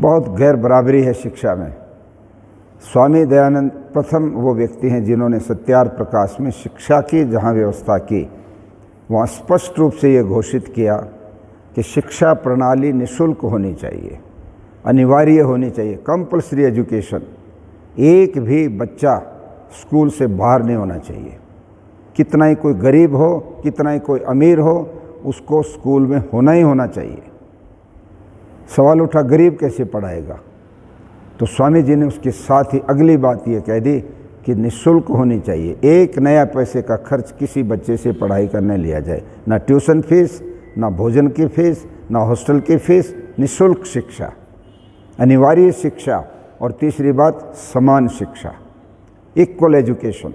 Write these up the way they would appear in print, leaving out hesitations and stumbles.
बहुत गैर बराबरी है शिक्षा में। स्वामी दयानंद प्रथम वो व्यक्ति हैं जिन्होंने सत्यार्थ प्रकाश में शिक्षा की जहाँ व्यवस्था की, वहाँ स्पष्ट रूप से ये घोषित किया कि शिक्षा प्रणाली निःशुल्क होनी चाहिए, अनिवार्य होनी चाहिए, कंपल्सरी एजुकेशन। एक भी बच्चा स्कूल से बाहर नहीं होना चाहिए, कितना ही कोई गरीब हो, कितना ही कोई अमीर हो, उसको स्कूल में होना ही होना चाहिए। सवाल उठा गरीब कैसे पढ़ाएगा, तो स्वामी जी ने उसके साथ ही अगली बात ये कह दी कि निःशुल्क होनी चाहिए, एक नया पैसे का खर्च किसी बच्चे से पढ़ाई करने लिया जाए, ना ट्यूशन फीस, ना भोजन की फीस, ना हॉस्टल की फीस, निःशुल्क शिक्षा, अनिवार्य शिक्षा। और तीसरी बात समान शिक्षा, इक्वल एजुकेशन।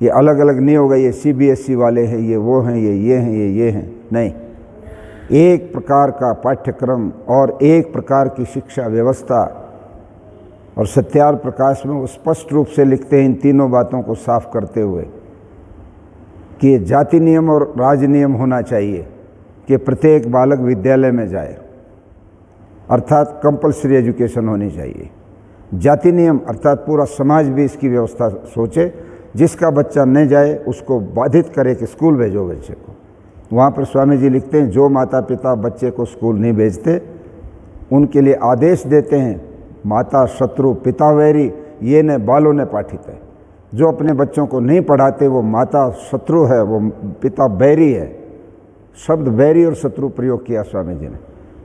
ये अलग अलग नहीं होगा, ये CBSE वाले हैं, ये वो हैं, ये हैं, ये हैं, नहीं, एक प्रकार का पाठ्यक्रम और एक प्रकार की शिक्षा व्यवस्था। और सत्यार्थ प्रकाश में वो स्पष्ट रूप से लिखते हैं इन तीनों बातों को साफ करते हुए कि ये जाति नियम और राज नियम होना चाहिए कि प्रत्येक बालक विद्यालय में जाए, अर्थात कंपल्सरी एजुकेशन होनी चाहिए। जाति नियम अर्थात पूरा समाज भी इसकी व्यवस्था सोचे, जिसका बच्चा नहीं जाए उसको बाधित करे कि स्कूल भेजो बच्चे को। वहाँ पर स्वामी जी लिखते हैं जो माता पिता बच्चे को स्कूल नहीं भेजते उनके लिए आदेश देते हैं, माता शत्रु पिता वैरी ये न बालों ने पाठित है। जो अपने बच्चों को नहीं पढ़ाते वो माता शत्रु है, वो पिता बैरी है। शब्द बैरी और शत्रु प्रयोग किया स्वामी जी ने,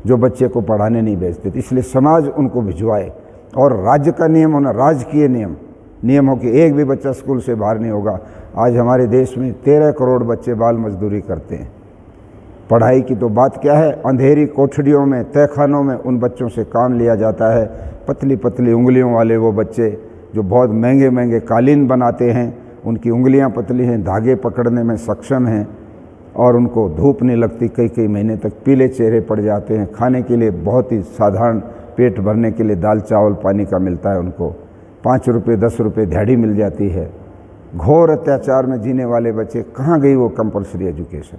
जो बच्चे को पढ़ाने नहीं भेजते, इसलिए समाज उनको भिजवाए। और राज्य का नियम होना, राजकीय नियम हो कि एक भी बच्चा स्कूल से बाहर नहीं होगा। आज हमारे देश में 13 करोड़ बच्चे बाल मजदूरी करते हैं। पढ़ाई की तो बात क्या है, अंधेरी कोठड़ियों में, तहखानों में उन बच्चों से काम लिया जाता है। पतली पतली उंगलियों वाले वो बच्चे जो बहुत महंगे महंगे कालीन बनाते हैं, उनकी उंगलियां पतली हैं, धागे पकड़ने में सक्षम हैं और उनको धूप नहीं लगती, कई कई महीने तक पीले चेहरे पड़ जाते हैं। खाने के लिए बहुत ही साधारण पेट भरने के लिए दाल चावल पानी का मिलता है, उनको 5 रुपये 10 रुपये दिहाड़ी मिल जाती है। घोर अत्याचार में जीने वाले बच्चे, कहाँ गई वो कंपल्सरी एजुकेशन।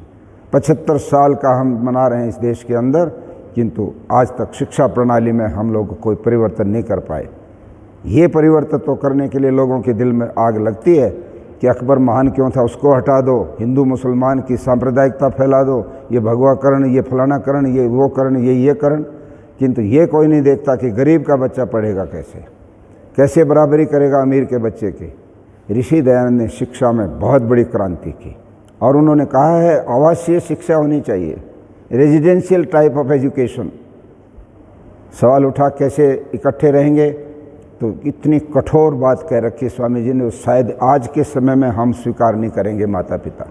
75 साल का हम मना रहे हैं इस देश के अंदर, किंतु आज तक शिक्षा प्रणाली में हम लोग कोई परिवर्तन नहीं कर पाए। ये परिवर्तन तो करने के लिए लोगों के दिल में आग लगती है कि अकबर महान क्यों था, उसको हटा दो, हिंदू मुसलमान की सांप्रदायिकता फैला दो, ये भगवाकरण, ये फलाना करण, ये वो करण, ये करण। किंतु ये कोई नहीं देखता कि गरीब का बच्चा पढ़ेगा कैसे बराबरी करेगा अमीर के बच्चे की। ऋषि दयानंद ने शिक्षा में बहुत बड़ी क्रांति की और उन्होंने कहा है आवासीय शिक्षा होनी चाहिए, रेजिडेंशियल टाइप ऑफ एजुकेशन। सवाल उठा कैसे इकट्ठे रहेंगे, तो इतनी कठोर बात कह रखी स्वामी जी ने, शायद आज के समय में हम स्वीकार नहीं करेंगे माता पिता।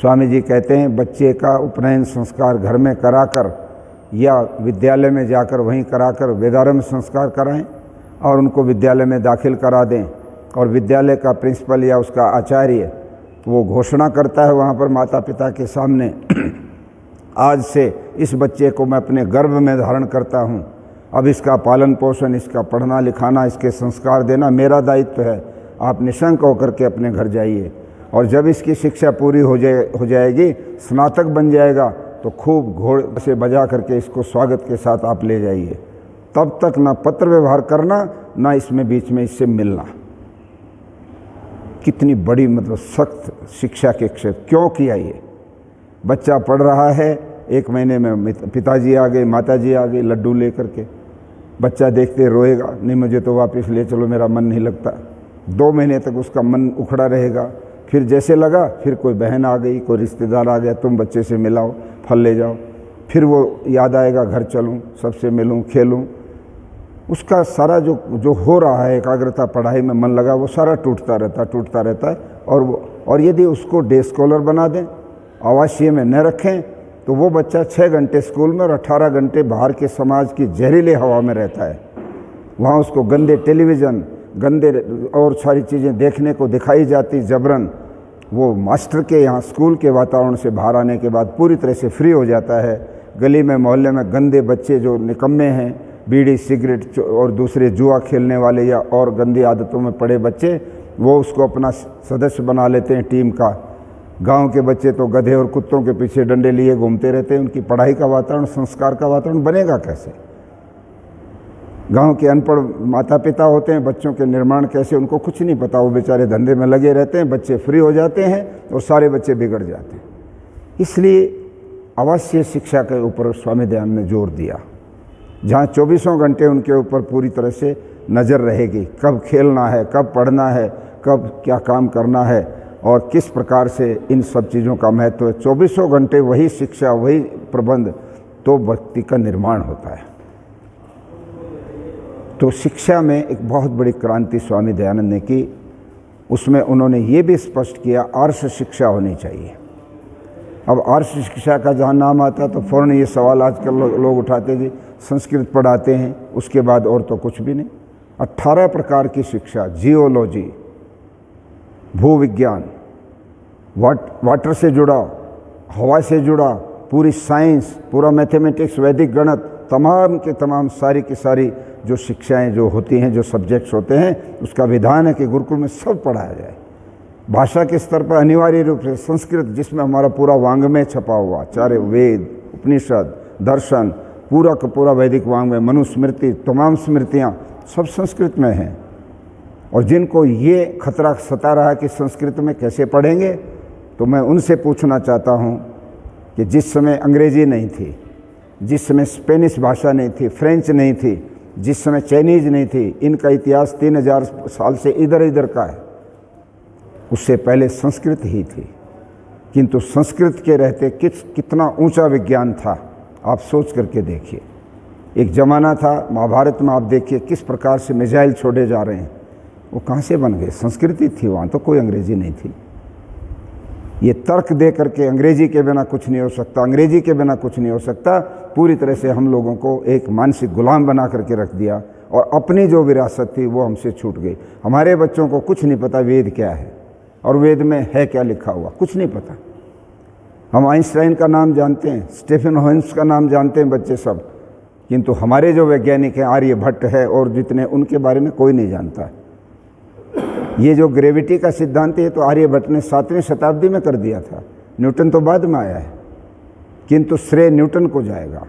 स्वामी जी कहते हैं बच्चे का उपनयन संस्कार घर में कराकर या विद्यालय में जाकर वहीं कराकर वेदारंभ संस्कार कराएं और उनको विद्यालय में दाखिल करा दें। और विद्यालय का प्रिंसिपल या उसका आचार्य वो घोषणा करता है वहाँ पर माता पिता के सामने, आज से इस बच्चे को मैं अपने गर्भ में धारण करता हूँ, अब इसका पालन पोषण, इसका पढ़ना लिखाना, इसके संस्कार देना मेरा दायित्व है, आप निशंक होकर के अपने घर जाइए। और जब इसकी शिक्षा पूरी हो जाएगी, स्नातक बन जाएगा, तो खूब घोड़े से बजा करके इसको स्वागत के साथ आप ले जाइए। तब तक ना पत्र व्यवहार करना, ना इसमें बीच में इससे मिलना। कितनी बड़ी मतलब सख्त शिक्षा के क्षेत्र क्यों किया ये। बच्चा पढ़ रहा है, 1 महीने में पिताजी आ गए, माताजी आ गई लड्डू लेकर के, बच्चा देखते रोएगा, नहीं मुझे तो वापस ले चलो, मेरा मन नहीं लगता। 2 महीने तक उसका मन उखड़ा रहेगा, फिर जैसे लगा फिर कोई बहन आ गई, कोई रिश्तेदार आ गया, तुम बच्चे से मिलाओ, फल ले जाओ, फिर वो याद आएगा घर चलूँ, सबसे मिलूँ, खेलूँ। उसका सारा जो हो रहा है एकाग्रता पढ़ाई में मन लगा, वो सारा टूटता रहता है। और यदि उसको डे स्कॉलर बना दें, आवासीय में न रखें, तो वो बच्चा 6 घंटे स्कूल में और 18 घंटे बाहर के समाज की जहरीले हवा में रहता है। वहाँ उसको गंदे टेलीविज़न, गंदे और सारी चीज़ें देखने को दिखाई जाती जबरन। वो मास्टर के यहाँ स्कूल के वातावरण से बाहर आने के बाद पूरी तरह से फ्री हो जाता है। गली में मोहल्ले में गंदे बच्चे जो निकम्मे हैं, बीड़ी सिगरेट और दूसरे जुआ खेलने वाले या और गंदी आदतों में पड़े बच्चे, वो उसको अपना सदस्य बना लेते हैं टीम का। गांव के बच्चे तो गधे और कुत्तों के पीछे डंडे लिए घूमते रहते हैं। उनकी पढ़ाई का वातावरण, संस्कार का वातावरण बनेगा कैसे। गांव के अनपढ़ माता पिता होते हैं, बच्चों के निर्माण कैसे उनको कुछ नहीं पता, वो बेचारे धंधे में लगे रहते हैं, बच्चे फ्री हो जाते हैं और सारे बच्चे बिगड़ जाते हैं। इसलिए अवश्य शिक्षा के ऊपर स्वामी दयानंद ने जोर दिया, जहाँ 24 घंटे उनके ऊपर पूरी तरह से नज़र रहेगी, कब खेलना है, कब पढ़ना है, कब क्या काम करना है और किस प्रकार से इन सब चीज़ों का महत्व है। 24 घंटे वही शिक्षा, वही प्रबंध, तो व्यक्ति का निर्माण होता है। तो शिक्षा में एक बहुत बड़ी क्रांति स्वामी दयानंद ने की। उसमें उन्होंने ये भी स्पष्ट किया आर्ष शिक्षा होनी चाहिए। अब आर्ष शिक्षा का जहाँ नाम आता तो फ़ौरन ये सवाल आजकल लोग उठाते जी संस्कृत पढ़ाते हैं, उसके बाद और तो कुछ भी नहीं। 18 प्रकार की शिक्षा, जियोलॉजी, भूविज्ञान, वाटर से जुड़ा, हवा से जुड़ा, पूरी साइंस, पूरा मैथमेटिक्स, वैदिक गणित, तमाम के तमाम सारी की सारी जो शिक्षाएं जो होती हैं, जो सब्जेक्ट्स होते हैं, उसका विधान है कि गुरुकुल में सब पढ़ाया जाए। भाषा के स्तर पर अनिवार्य रूप से संस्कृत, जिसमें हमारा पूरा वांग्मय छपा हुआ, चारे वेद, उपनिषद, दर्शन, पूरा का पूरा वैदिक वांग्मय, मनुस्मृति, तमाम स्मृतियाँ सब संस्कृत में हैं। और जिनको ये खतरा सता रहा है कि संस्कृत में कैसे पढ़ेंगे, तो मैं उनसे पूछना चाहता हूँ कि जिस समय अंग्रेजी नहीं थी, जिस समय स्पेनिश भाषा नहीं थी, फ्रेंच नहीं थी, जिस समय चाइनीज नहीं थी, इनका इतिहास 3000 साल से इधर इधर का है। उससे पहले संस्कृत ही थी, किंतु संस्कृत के रहते कितना ऊंचा विज्ञान था, आप सोच करके देखिए। एक ज़माना था, महाभारत में आप देखिए किस प्रकार से मिसाइल छोड़े जा रहे हैं, वो कहाँ से बन गए? संस्कृत ही थी, वहाँ तो कोई अंग्रेजी नहीं थी। ये तर्क दे करके अंग्रेजी के बिना कुछ नहीं हो सकता, अंग्रेजी के बिना कुछ नहीं हो सकता, पूरी तरह से हम लोगों को एक मानसिक गुलाम बना करके रख दिया और अपनी जो विरासत थी वो हमसे छूट गई। हमारे बच्चों को कुछ नहीं पता वेद क्या है और वेद में है क्या लिखा हुआ, कुछ नहीं पता। हम आइंस्टाइन का नाम जानते हैं, स्टीफन हॉकिंस का नाम जानते हैं बच्चे सब, किंतु हमारे जो वैज्ञानिक हैं, आर्यभट्ट है और जितने, उनके बारे में कोई नहीं जानता। ये जो ग्रेविटी का सिद्धांत है तो आर्यभट्ट ने 7वीं शताब्दी में कर दिया था, न्यूटन तो बाद में आया है, किंतु श्रेय न्यूटन को जाएगा।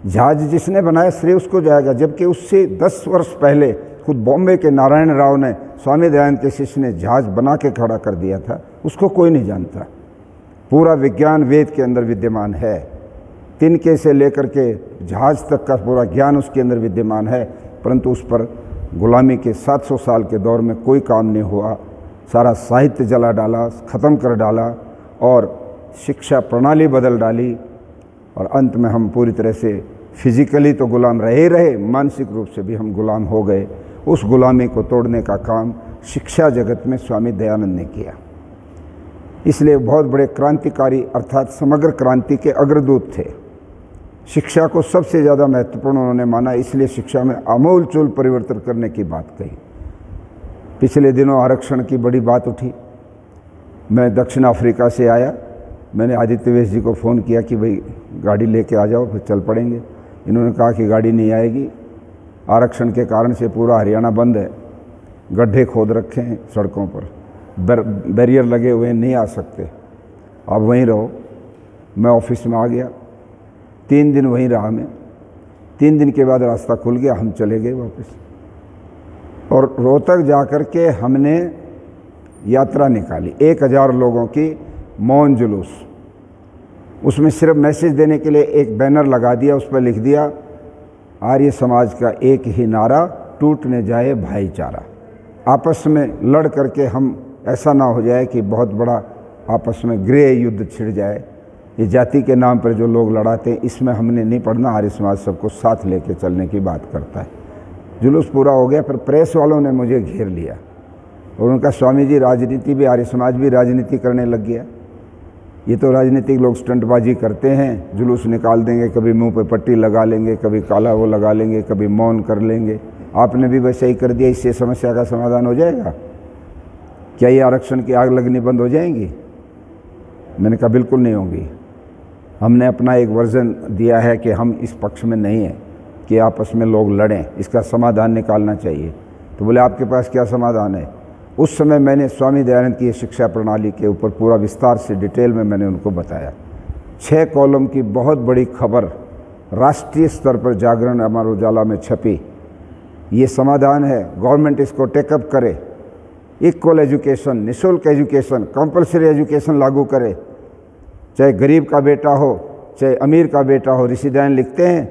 जहाज जिसने बनाया श्रेय उसको जाएगा, जबकि उससे 10 वर्ष पहले खुद बॉम्बे के नारायण राव ने, स्वामी दयानंद के शिष्य ने जहाज बना के खड़ा कर दिया था, उसको कोई नहीं जानता। पूरा विज्ञान वेद के अंदर विद्यमान है, तिनके से लेकर के जहाज तक का पूरा ज्ञान उसके अंदर विद्यमान है, परंतु उस पर गुलामी के 700 साल के दौर में कोई काम नहीं हुआ। सारा साहित्य जला डाला, ख़त्म कर डाला और शिक्षा प्रणाली बदल डाली और अंत में हम पूरी तरह से फिजिकली तो गुलाम रहे ही रहे, मानसिक रूप से भी हम गुलाम हो गए। उस गुलामी को तोड़ने का काम शिक्षा जगत में स्वामी दयानंद ने किया। इसलिए बहुत बड़े क्रांतिकारी अर्थात समग्र क्रांति के अग्रदूत थे। शिक्षा को सबसे ज़्यादा महत्वपूर्ण उन्होंने माना, इसलिए शिक्षा में आमूलचूल परिवर्तन करने की बात कही। पिछले दिनों आरक्षण की बड़ी बात उठी। मैं दक्षिण अफ्रीका से आया, मैंने आदित्य वेश जी को फ़ोन किया कि भाई गाड़ी लेके आ जाओ, फिर चल पड़ेंगे। इन्होंने कहा कि गाड़ी नहीं आएगी, आरक्षण के कारण से पूरा हरियाणा बंद है, गड्ढे खोद रखे हैं सड़कों पर, बैरियर लगे हुए हैं, नहीं आ सकते, आप वहीं रहो। मैं ऑफिस में आ गया, 3 दिन वहीं रहा मैं। 3 दिन के बाद रास्ता खुल गया, हम चले गए वापस। और रोहतक जाकर के हमने यात्रा निकाली, 1000 लोगों की मौन जुलूस। उसमें सिर्फ मैसेज देने के लिए एक बैनर लगा दिया, उस पर लिख दिया आर्य समाज का एक ही नारा, टूट न जाए भाईचारा। आपस में लड़ करके हम ऐसा ना हो जाए कि बहुत बड़ा आपस में गृह युद्ध छिड़ जाए। ये जाति के नाम पर जो लोग लड़ाते हैं, इसमें हमने नहीं पढ़ना। आर्य समाज सबको साथ लेके चलने की बात करता है। जुलूस पूरा हो गया, फिर प्रेस वालों ने मुझे घेर लिया और उनका स्वामी जी राजनीति भी, आर्य समाज भी राजनीति करने लग गया। ये तो राजनीतिक लोग स्टंटबाजी करते हैं, जुलूस निकाल देंगे, कभी मुंह पे पट्टी लगा लेंगे, कभी काला वो लगा लेंगे, कभी मौन कर लेंगे। आपने भी वैसे ही कर दिया, इससे समस्या का समाधान हो जाएगा क्या? ये आरक्षण की आग लगनी बंद हो जाएंगी? मैंने कहा बिल्कुल नहीं होंगी। हमने अपना एक वर्जन दिया है कि हम इस पक्ष में नहीं हैं कि आपस में लोग लड़ें, इसका समाधान निकालना चाहिए। तो बोले आपके पास क्या समाधान है? उस समय मैंने स्वामी दयानंद की शिक्षा प्रणाली के ऊपर पूरा विस्तार से डिटेल में मैंने उनको बताया। 6 कॉलम की बहुत बड़ी खबर राष्ट्रीय स्तर पर जागरण अमर उजाला में छपी ये समाधान है, गवर्नमेंट इसको टेकअप करे, इक्वल एजुकेशन, निःशुल्क एजुकेशन, कंपलसरी एजुकेशन लागू करे, चाहे गरीब का बेटा हो चाहे अमीर का बेटा हो। ऋषि दयानंद लिखते हैं,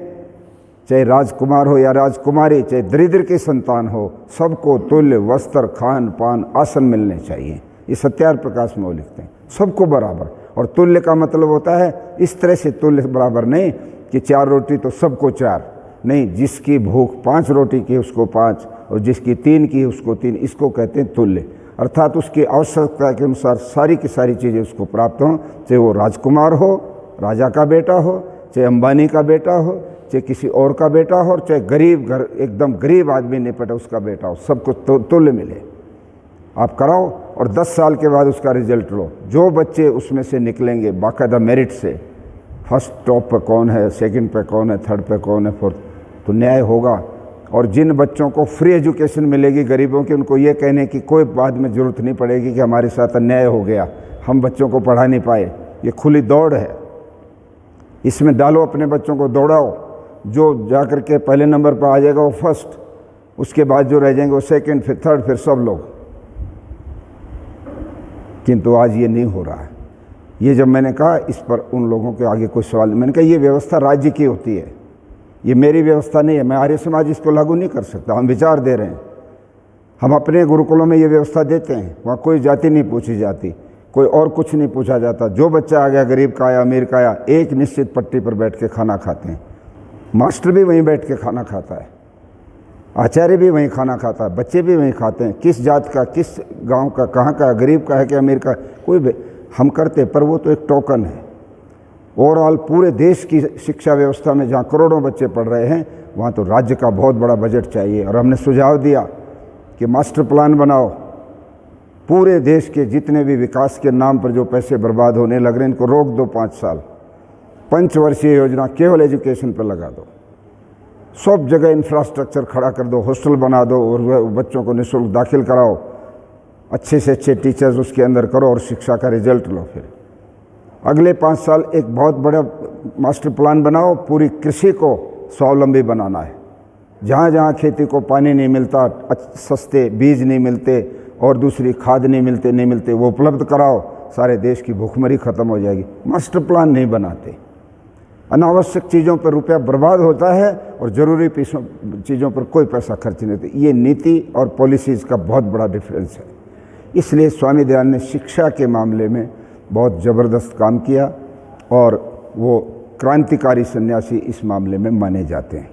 चाहे राजकुमार हो या राजकुमारी, चाहे दरिद्र की संतान हो, सबको तुल्य वस्त्र, खान पान, आसन मिलने चाहिए। ये सत्याग्रह प्रकाश में वो लिखते हैं, सबको बराबर। और तुल्य का मतलब होता है इस तरह से तुल्य बराबर नहीं कि 4 रोटी तो सबको 4, नहीं, जिसकी भूख 5 रोटी की उसको 5 और जिसकी 3 की उसको 3, इसको कहते हैं तुल्य। अर्थात उसकी आवश्यकता के अनुसार सारी की सारी चीज़ें उसको प्राप्त हों, चाहे वो राजकुमार हो, राजा का बेटा हो, चाहे अंबानी का बेटा हो, चाहे किसी और का बेटा हो, और चाहे गरीब घर एकदम गरीब आदमी निपटा उसका बेटा हो, सबको तुल्य मिले। आप कराओ और 10 साल के बाद उसका रिजल्ट लो। जो बच्चे उसमें से निकलेंगे बाकायदा मेरिट से, फर्स्ट टॉप पे कौन है, सेकंड पे कौन है, थर्ड पे कौन है, फोर्थ, तो न्याय होगा। और जिन बच्चों को फ्री एजुकेशन मिलेगी गरीबों की, उनको ये कहने की कोई बाद में ज़रूरत नहीं पड़ेगी कि हमारे साथ अन्याय हो गया, हम बच्चों को पढ़ा नहीं पाए। ये खुली दौड़ है, इसमें डालो अपने बच्चों को, दौड़ाओ। जो जाकर के पहले नंबर पर आ जाएगा वो फर्स्ट, उसके बाद जो रह जाएंगे वो सेकंड, फिर थर्ड, फिर सब लोग। किंतु आज ये नहीं हो रहा है। ये जब मैंने कहा इस पर उन लोगों के आगे कोई सवाल, मैंने कहा ये व्यवस्था राज्य की होती है, ये मेरी व्यवस्था नहीं है, मैं आर्य समाज इसको लागू नहीं कर सकता। हम विचार दे रहे हैं, हम अपने गुरुकुलों में ये व्यवस्था देते हैं, वहाँ कोई जाति नहीं पूछी जाती, कोई और कुछ नहीं पूछा जाता। जो बच्चा आ गया, गरीब का आया, अमीर का आया, एक निश्चित पट्टी पर बैठ के खाना खाते हैं। मास्टर भी वहीं बैठ के खाना खाता है, आचार्य भी वहीं खाना खाता है, बच्चे भी वहीं खाते हैं। किस जात का, किस गांव का, कहाँ का, गरीब का है कि अमीर का, कोई भी हम करते, पर वो तो एक टोकन है। ओवरऑल पूरे देश की शिक्षा व्यवस्था में जहाँ करोड़ों बच्चे पढ़ रहे हैं, वहाँ तो राज्य का बहुत बड़ा बजट चाहिए। और हमने सुझाव दिया कि मास्टर प्लान बनाओ, पूरे देश के जितने भी विकास के नाम पर जो पैसे बर्बाद होने लग रहे हैं, इनको रोक दो 5 साल। 5 वर्षीय योजना केवल एजुकेशन पर लगा दो, सब जगह इंफ्रास्ट्रक्चर खड़ा कर दो, हॉस्टल बना दो और बच्चों को निःशुल्क दाखिल कराओ, अच्छे से अच्छे टीचर्स उसके अंदर करो और शिक्षा का रिजल्ट लो। फिर अगले 5 साल एक बहुत बड़ा मास्टर प्लान बनाओ, पूरी कृषि को स्वावलंबी बनाना है। जहाँ जहाँ खेती को पानी नहीं मिलता, सस्ते बीज नहीं मिलते और दूसरी खाद नहीं मिलते, वो उपलब्ध कराओ, सारे देश की भूखमरी खत्म हो जाएगी। मास्टर प्लान नहीं बनाते, अनावश्यक चीज़ों पर रुपया बर्बाद होता है और ज़रूरी चीज़ों पर कोई पैसा खर्च नहीं होता। ये नीति और पॉलिसीज़ का बहुत बड़ा डिफरेंस है। इसलिए स्वामी दयानंद ने शिक्षा के मामले में बहुत ज़बरदस्त काम किया और वो क्रांतिकारी सन्यासी इस मामले में माने जाते हैं।